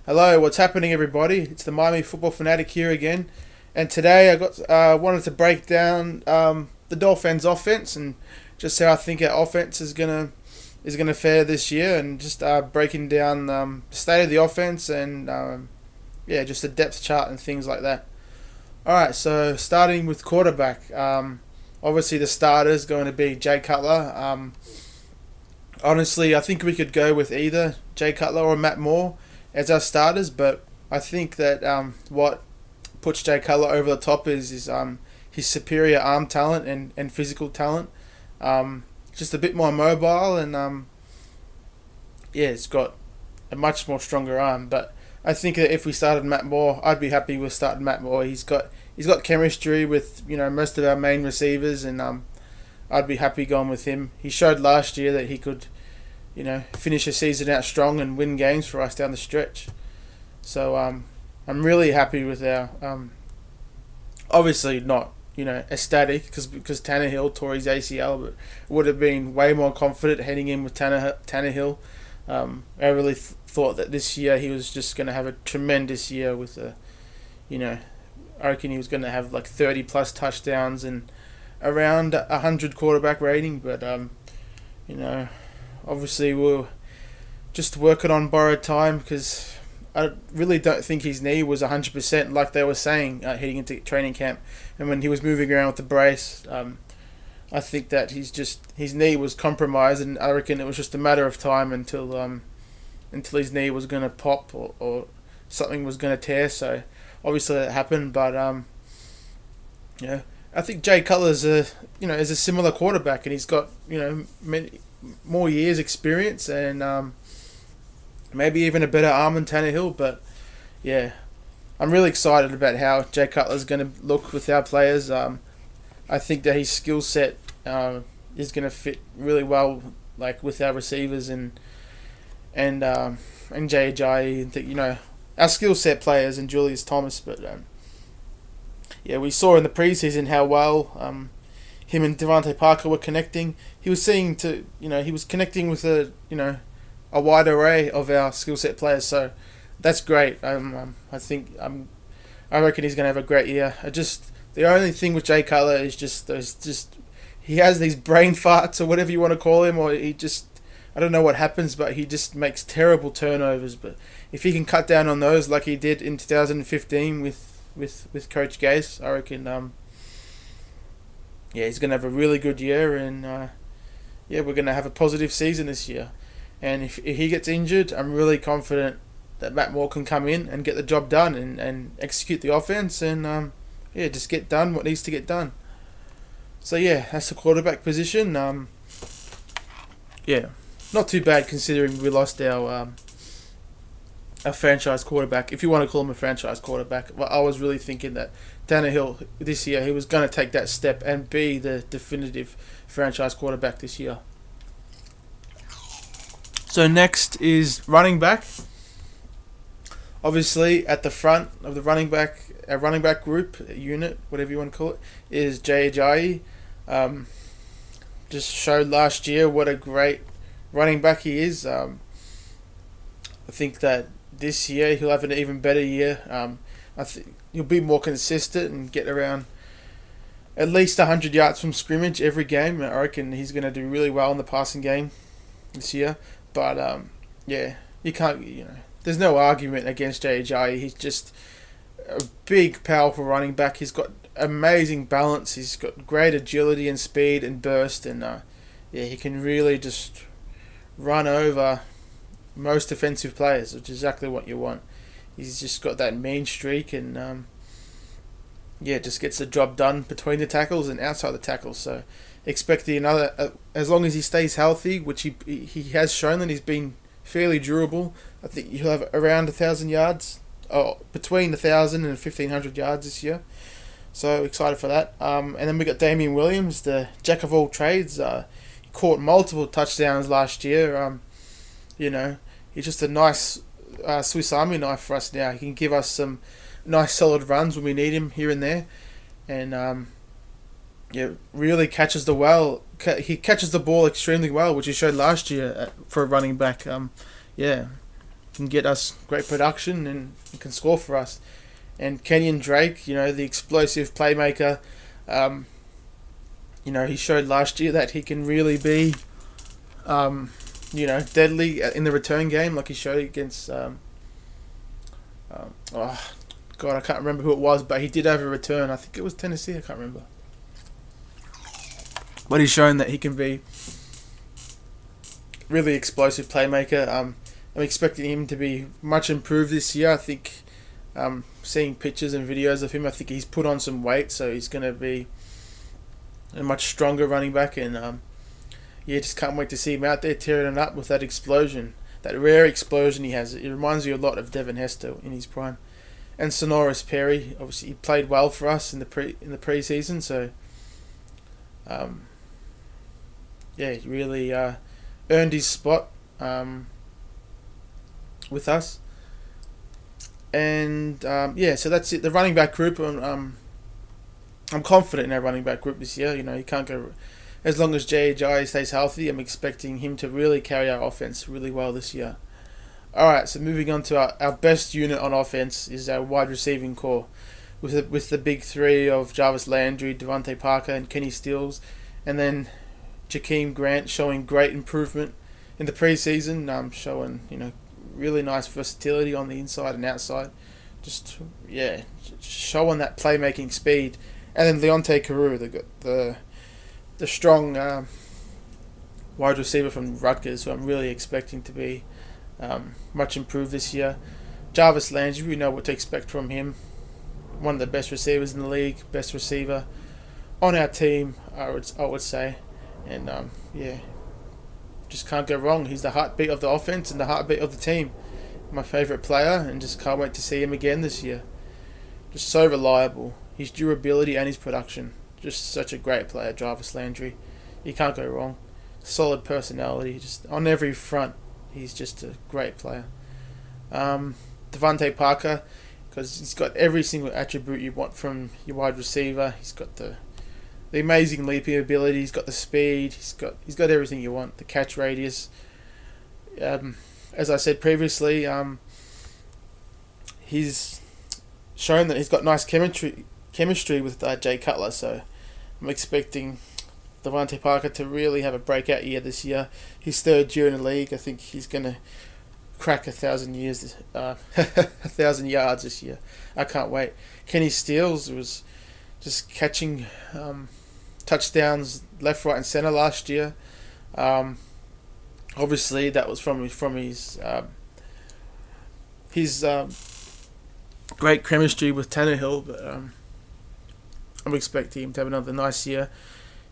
Hello, what's happening, everybody? It's the Miami Football Fanatic here again, and today I got wanted to break down the Dolphins' offense and just how I think our offense is gonna fare this year, and just breaking down the state of the offense and just the depth chart and things like that. All right, so starting with quarterback, obviously the starter is going to be Jay Cutler. Honestly, I think we could go with either Jay Cutler or Matt Moore as our starters, but I think that what puts Jay Cutler over the top is his superior arm talent and physical talent. Just a bit more mobile and it's got a much more stronger arm. But I think that if we started Matt Moore, I'd be happy with starting Matt Moore. He's got chemistry with most of our main receivers, and I'd be happy going with him. He showed last year that he could finish a season out strong and win games for us down the stretch. So I'm really happy with our. Obviously not ecstatic because Tannehill tore his ACL, but would have been way more confident heading in with Tannehill. I really thought that this year he was just going to have a tremendous year with I reckon he was going to have like 30 plus touchdowns and around 100 quarterback rating, but obviously we're just working on borrowed time because I really don't think his knee was 100% like they were saying heading into training camp, and when he was moving around with the brace, I think that his knee was compromised, and I reckon it was just a matter of time until his knee was going to pop or something was going to tear. So obviously that happened, but I think Jay Cutler is a similar quarterback, and he's got many more years experience and maybe even a better arm than Tannehill. But yeah, I'm really excited about how Jay Cutler is going to look with our players. I think that his skill set is going to fit really well, like with our receivers and Jay and our skill set players and Julius Thomas. But we saw in the preseason how well him and Devontae Parker were connecting. He was he was connecting with a wide array of our skill set players. So that's great. I reckon he's going to have a great year. The only thing with Jay Cutler is just he has these brain farts or whatever you want to call him, or I don't know what happens, but he just makes terrible turnovers. But if he can cut down on those like he did in 2015 with Coach Gase, I reckon he's going to have a really good year, and we're going to have a positive season this year. And if he gets injured, I'm really confident that Matt Moore can come in and get the job done and execute the offense and just get done what needs to get done. So that's the quarterback position. Not too bad considering we lost our franchise quarterback, if you want to call him a franchise quarterback. Well, I was really thinking that Tannehill this year, he was going to take that step and be the definitive franchise quarterback this year. So next is running back. Obviously, at the front of the running back group, unit, whatever you want to call it, is Jay Ajayi. Just showed last year what a great running back he is. I think that this year he'll have an even better year. I think he'll be more consistent and get around at least 100 yards from scrimmage every game. I reckon he's going to do really well in the passing game this year. But you can't. There's no argument against Jay Ajayi. He's just a big, powerful running back. He's got amazing balance. He's got great agility and speed and burst, and he can really just run over most defensive players, which is exactly what you want. He's just got that mean streak and just gets the job done between the tackles and outside the tackles. So expecting another, as long as he stays healthy, which he has shown that he's been fairly durable. I think he'll have around 1,000 yards, between 1,000 and 1,500 yards this year. So excited for that. And then we got Damian Williams, the jack of all trades. He caught multiple touchdowns last year. He's just a nice Swiss Army knife for us now. He can give us some nice solid runs when we need him here and there, and really catches the well. He catches the ball extremely well, which he showed last year for a running back. can get us great production and can score for us. And Kenyon Drake, the explosive playmaker, he showed last year that he can really be, deadly in the return game, like he showed against. I can't remember who it was, but he did have a return. I think it was Tennessee. I can't remember. But he's shown that he can be really explosive playmaker. I'm expecting him to be much improved this year. I think seeing pictures and videos of him, I think he's put on some weight, so he's going to be a much stronger running back. And just can't wait to see him out there tearing it up with that explosion, that rare explosion he has. It reminds you a lot of Devin Hester in his prime. And Sonoris Perry, obviously, he played well for us in the preseason, so he really earned his spot with us. And so that's it. The running back group, I'm confident in our running back group this year. You can't go as long as J.J. stays healthy. I'm expecting him to really carry our offense really well this year. Alright, so moving on to our best unit on offense is our wide receiving core. With the big three of Jarvis Landry, Devontae Parker, and Kenny Stills. And then Jakeem Grant showing great improvement in the preseason, showing, really nice versatility on the inside and outside. Just showing that playmaking speed. And then Leonte Carew, the strong wide receiver from Rutgers, who I'm really expecting to be much improved this year. Jarvis Landry, we know what to expect from him. One of the best receivers in the league, best receiver on our team, I would say. And just can't go wrong. He's the heartbeat of the offense and the heartbeat of the team. My favourite player, and just can't wait to see him again this year. Just so reliable. His durability and his production. Just such a great player, Jarvis Landry. You can't go wrong. Solid personality, just on every front. He's just a great player. Devontae Parker, because he's got every single attribute you want from your wide receiver. He's got the amazing leaping ability. He's got the speed. He's got everything you want. The catch radius. As I said previously, he's shown that he's got nice chemistry with Jay Cutler. So I'm expecting Devontae Parker to really have a breakout year this year. His third year in the league. I think he's going to crack 1,000 yards this year. I can't wait. Kenny Stills was just catching touchdowns left, right, and center last year. Obviously, that was from his great chemistry with Tannehill, but I'm expecting him to have another nice year.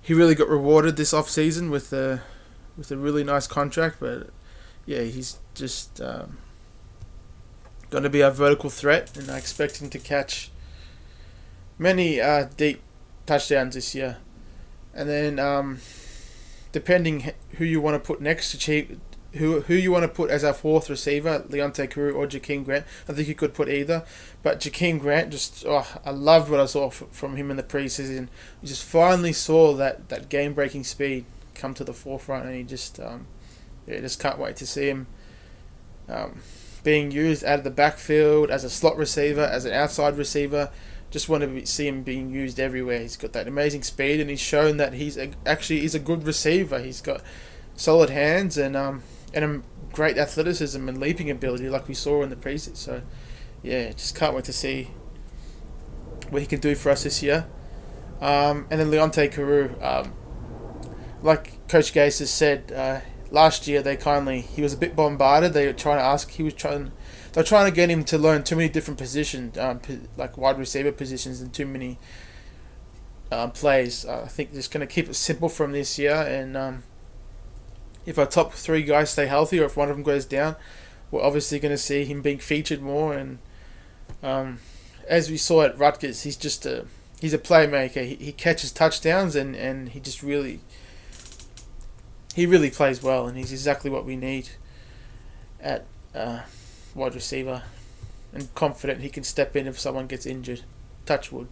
He really got rewarded this off season with a really nice contract, but he's just going to be our vertical threat, and I expect him to catch many deep touchdowns this year. And then depending who you want to put next to who you want to put as our fourth receiver, Leonte Carew or Jakeem Grant. I think you could put either. But Jakeem Grant, I loved what I saw from him in the preseason. We just finally saw that game-breaking speed come to the forefront, and he just can't wait to see him being used out of the backfield as a slot receiver, as an outside receiver. Just want to see him being used everywhere. He's got that amazing speed, and he's shown that he's a good receiver. He's got solid hands and a great athleticism and leaping ability, like we saw in the preseason. So, just can't wait to see what he can do for us this year. And then Leonte Carew, like Coach Gase has said, last year he was a bit bombarded. They were trying to get him to learn too many different positions, like wide receiver positions, and too many plays. I think just going to keep it simple from this year, and if our top three guys stay healthy, or if one of them goes down, we're obviously going to see him being featured more. And as we saw at Rutgers, he's a playmaker. He catches touchdowns, and he just really plays well, and he's exactly what we need at wide receiver, and confident he can step in if someone gets injured. Touch wood.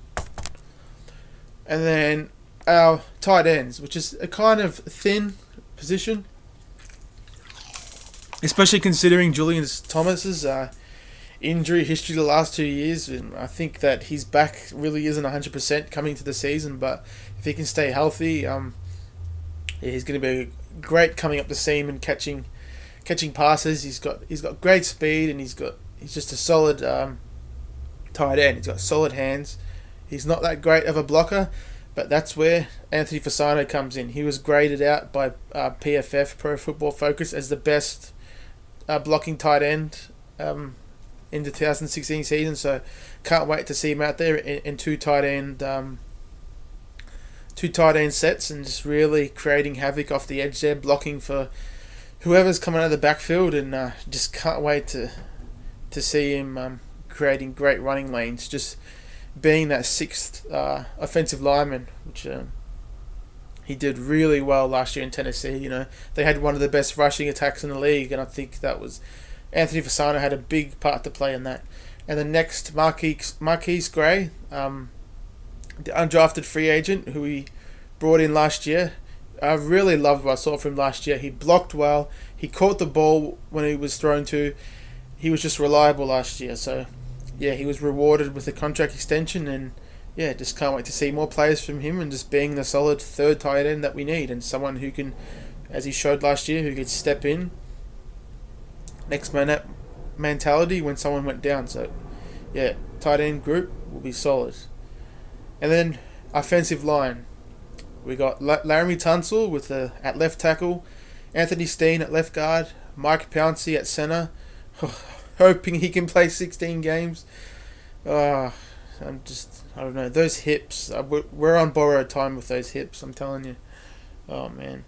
And then our tight ends, which is a kind of thin position. especially considering Julian Thomas's injury history the last 2 years. And I think that his back really isn't 100% coming to the season, but if he can stay healthy, yeah, he's going to be great coming up the seam and catching passes. He's got great speed, and he's just a solid tight end. He's got solid hands. He's not that great of a blocker, but that's where Anthony Fasano comes in. He was graded out by PFF, Pro Football Focus, as the best blocking tight end in the 2016 season. So can't wait to see him out there in two tight end sets and just really creating havoc off the edge there, blocking for whoever's coming out of the backfield, and just can't wait to see him creating great running lanes, just being that sixth offensive lineman, which he did really well last year in Tennessee. They had one of the best rushing attacks in the league, and I think that was Anthony Fasano had a big part to play in that. And the next, Marquise Gray, the undrafted free agent who we brought in last year. I really loved what I saw from him last year. He blocked well. He caught the ball when he was thrown to. He was just reliable last year. So, yeah, he was rewarded with a contract extension, and yeah, just can't wait to see more players from him and just being the solid third tight end that we need, and someone who can, as he showed last year, who could step in next man up mentality when someone went down. So, yeah, tight end group will be solid. And then offensive line, we got Laramie Tunsil at left tackle, Anthony Steen at left guard, Mike Pouncey at center. Hoping he can play 16 games. I don't know, those hips. We're on borrowed time with those hips, I'm telling you. Oh, man.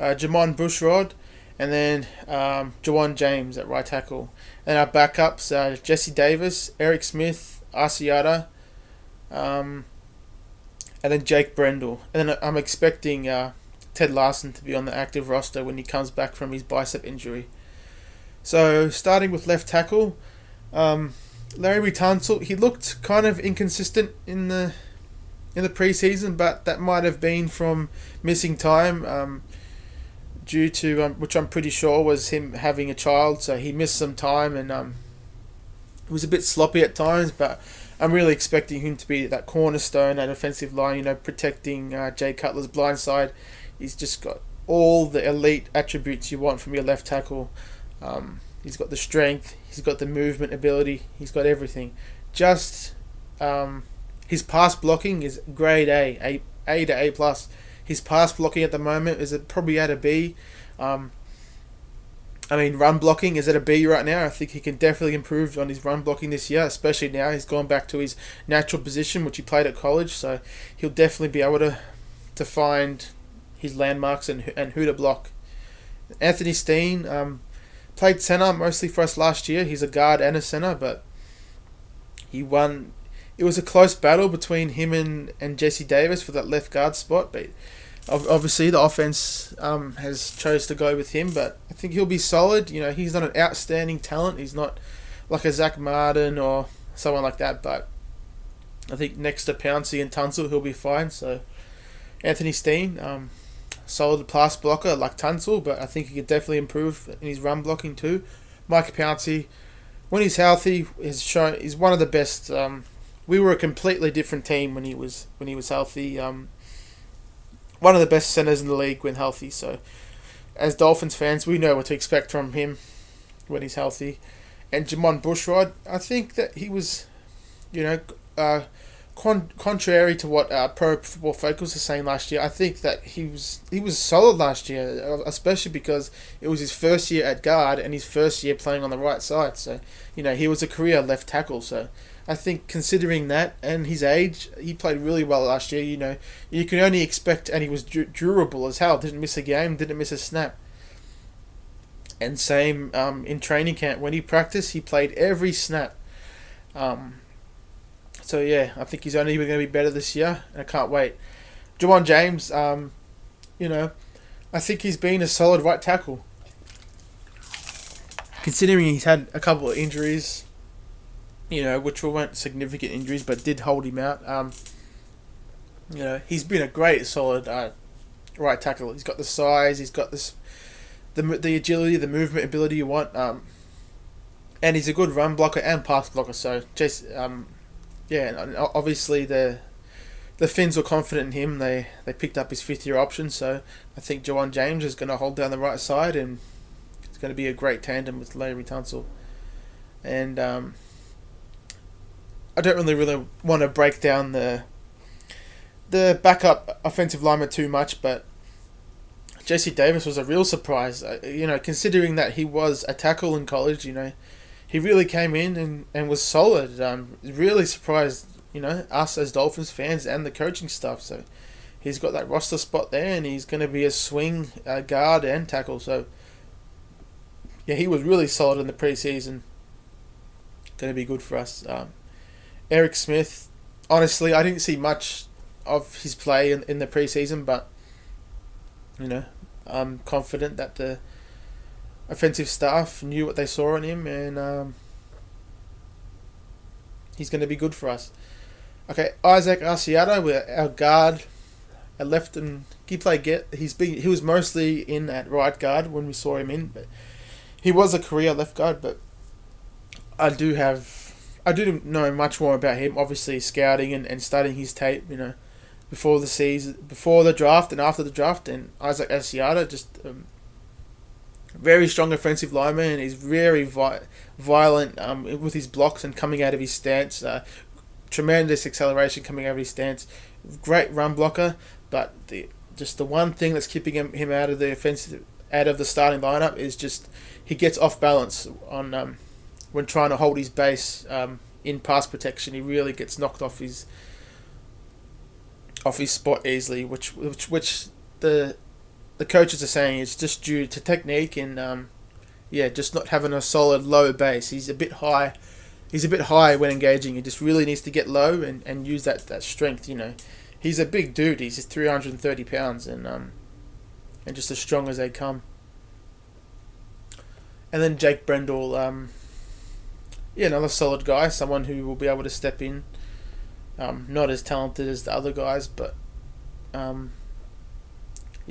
Jamon Bushrod, and then Jawan James at right tackle. And our backups, Jesse Davis, Eric Smith, Asiata, and then Jake Brendel. And then I'm expecting Ted Larson to be on the active roster when he comes back from his bicep injury. So, starting with left tackle, Larry Tunsil, he looked kind of inconsistent in the preseason, but that might have been from missing time due to, which I'm pretty sure was him having a child, so he missed some time, and it was a bit sloppy at times, but I'm really expecting him to be that cornerstone at offensive line, protecting Jay Cutler's blind side. He's just got all the elite attributes you want from your left tackle. He's got the strength, he's got the movement ability, he's got everything. Just his pass blocking is grade A to A plus. His pass blocking at the moment is probably at a B. Run blocking is at a B right now. I think he can definitely improve on his run blocking this year, especially now he's gone back to his natural position, which he played at college. So he'll definitely be able to find his landmarks and who to block. Anthony Steen played center mostly for us last year. He's a guard and a center, but he won. It was a close battle between him and Jesse Davis for that left guard spot, but obviously the offense has chose to go with him. But I think he'll be solid. He's not an outstanding talent. He's not like a Zach Martin or someone like that, but I think next to Pouncey and Tunsil, he'll be fine. So Anthony Steen, solid pass blocker like Tunsil, but I think he could definitely improve in his run blocking too. Mike Pouncey, when he's healthy, he's one of the best. We were a completely different team when he was healthy. One of the best centers in the league when healthy. So, as Dolphins fans, we know what to expect from him when he's healthy. And Jamon Bushrod, I think that he was, contrary to what Pro Football Focus was saying last year, I think that he was solid last year, especially because it was his first year at guard and his first year playing on the right side. So, he was a career left tackle. So, I think considering that and his age, he played really well last year. You can only expect, and he was durable as hell. Didn't miss a game, didn't miss a snap. And same in training camp. When he practiced, he played every snap. So yeah, I think he's only going to be better this year, and I can't wait. Jawan James, I think he's been a solid right tackle. Considering he's had a couple of injuries, which weren't significant injuries, but did hold him out. He's been a great, solid right tackle. He's got the size, he's got the agility, the movement ability you want. And he's a good run blocker and pass blocker. So just yeah, and obviously the Finns were confident in him. They picked up his 5th-year option. So I think Jawan James is going to hold down the right side, and it's going to be a great tandem with Larry Tunsil. And I don't really want to break down the backup offensive lineman too much, but Jesse Davis was a real surprise. Considering that he was a tackle in college, he really came in and was solid. Really surprised, us as Dolphins fans and the coaching staff. So he's got that roster spot there, and he's going to be a swing guard and tackle. So yeah, he was really solid in the preseason. Going to be good for us. Eric Smith, honestly, I didn't see much of his play in the preseason, but I'm confident that the offensive staff knew what they saw in him, and he's going to be good for us. Okay, Isaac Asiata, our guard, at left, and he was mostly in at right guard when we saw him in, but he was a career left guard. But I do know much more about him, obviously scouting and studying his tape, before the season, before the draft and after the draft. And Isaac Asiata, just very strong offensive lineman, and he's very violent with his blocks and coming out of his stance. Tremendous acceleration coming out of his stance. Great run blocker, but the one thing that's keeping him out of the starting lineup is just he gets off balance on when trying to hold his base in pass protection. He really gets knocked off his spot easily, which the coaches are saying is just due to technique and just not having a solid low base. He's a bit high. He's a bit high when engaging. He just really needs to get low and use that strength. He's a big dude. He's just 330 pounds and just as strong as they come. And then Jake Brendel, another solid guy, someone who will be able to step in. Not as talented as the other guys, but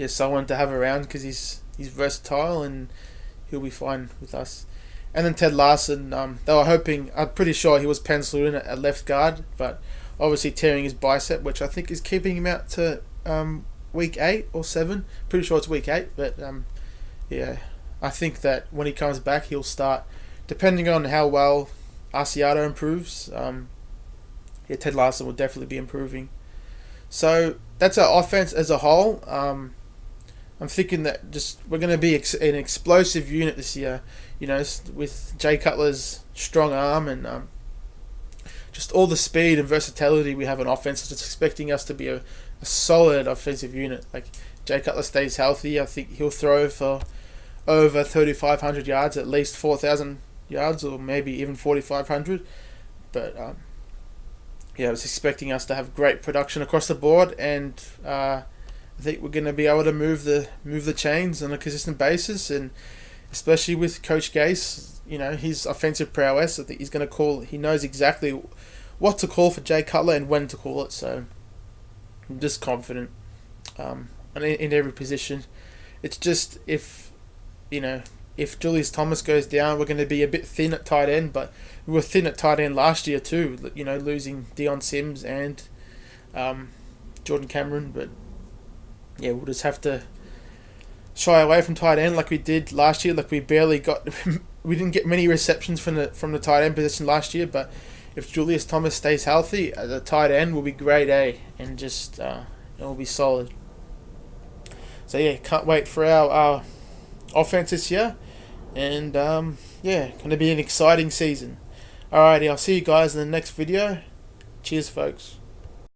someone to have around because he's versatile and he'll be fine with us. And then Ted Larson, they were hoping, I'm pretty sure he was penciled in at left guard, but obviously tearing his bicep, which I think is keeping him out to week 8 or 7. Pretty sure it's week 8, but I think that when he comes back, he'll start, depending on how well Asiata improves. Ted Larson will definitely be improving. So that's our offense as a whole. I'm thinking that we're going to be an explosive unit this year, with Jay Cutler's strong arm and just all the speed and versatility we have on offense. Just expecting us to be a solid offensive unit. Like, Jay Cutler stays healthy, I think he'll throw for over 3,500 yards, at least 4,000 yards, or maybe even 4,500. But I was expecting us to have great production across the board, and I think we're going to be able to move the chains on a consistent basis, and especially with Coach Gase, his offensive prowess. I think he's going to call. He knows exactly what to call for Jay Cutler and when to call it. So I'm just confident, and in every position. It's just if Julius Thomas goes down, we're going to be a bit thin at tight end, but we were thin at tight end last year too, losing Deion Sims and Jordan Cameron. But we'll just have to shy away from tight end like we did last year. Like, we didn't get many receptions from the tight end position last year, but if Julius Thomas stays healthy, the tight end will be grade A and just it will be solid. So can't wait for our offense this year, and going to be an exciting season. Alrighty, I'll see you guys in the next video. Cheers, folks.